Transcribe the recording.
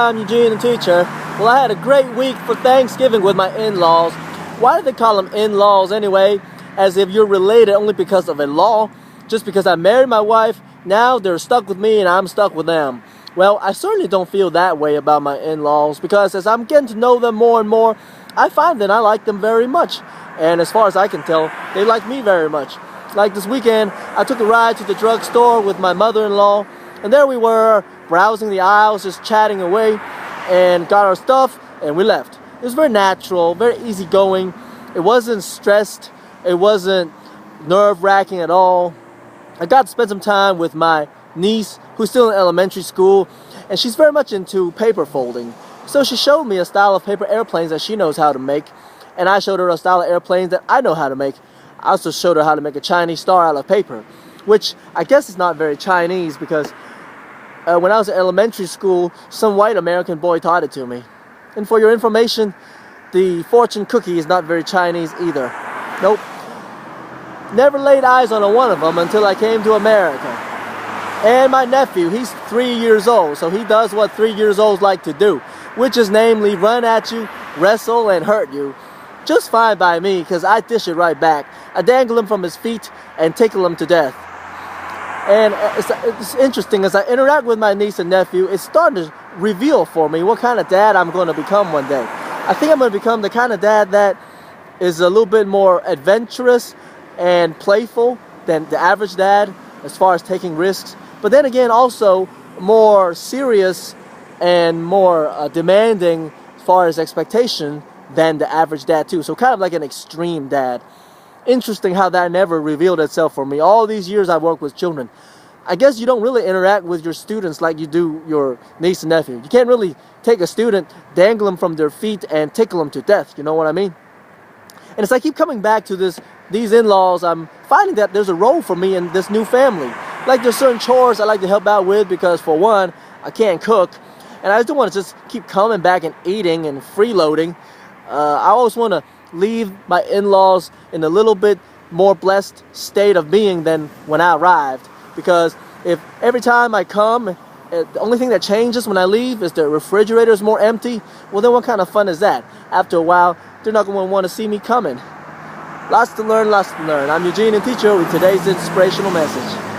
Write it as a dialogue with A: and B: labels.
A: I'm Eugene the Teacher. Well, I had a great week for Thanksgiving with my in-laws. Why do they call them in-laws anyway? As if you're related only because of a law. Just because I married my wife, now they're stuck with me and I'm stuck with them. Well, I certainly don't feel that way about my in-laws because as I'm getting to know them more and more, I find that I like them very much. And as far as I can tell, they like me very much. Like this weekend, I took a ride to the drugstore with my mother-in-law, and there we were, browsing the aisles, just chatting away, and got our stuff, and we left. It was very natural, very easygoing. It wasn't stressed. It wasn't nerve-wracking at all. I got to spend some time with my niece, who's still in elementary school, and she's very much into paper folding. So she showed me a style of paper airplanes that she knows how to make, and I showed her a style of airplanes that I know how to make. I also showed her how to make a Chinese star out of paper, which I guess is not very Chinese because when I was in elementary school, some white American boy taught it to me. And for your information, the fortune cookie is not very Chinese either. Nope. Never laid eyes on one of them until I came to America. And my nephew, he's 3 years old, so he does what 3 years olds like to do, which is namely run at you, wrestle, and hurt you. Just fine by me, because I dish it right back. I dangle him from his feet and tickle him to death. And it's interesting, as I interact with my niece and nephew, it's starting to reveal for me what kind of dad I'm going to become one day. I think I'm going to become the kind of dad that is a little bit more adventurous and playful than the average dad as far as taking risks. But then again, also more serious and more demanding as far as expectation than the average dad too. So kind of like an extreme dad. Interesting how that never revealed itself for me. All these years I've worked with children. I guess you don't really interact with your students like you do your niece and nephew. You can't really take a student, dangle them from their feet, and tickle them to death. You know what I mean? And as I keep coming back to these in-laws, I'm finding that there's a role for me in this new family. Like there's certain chores I like to help out with because for one, I can't cook. And I just don't want to just keep coming back and eating and freeloading. I always want to leave my in-laws in a little bit more blessed state of being than when I arrived. Because if every time I come, the only thing that changes when I leave is the refrigerator is more empty, well then what kind of fun is that? After a while, they're not going to want to see me coming. Lots to learn, lots to learn. I'm Eugene the Teacher with today's inspirational message.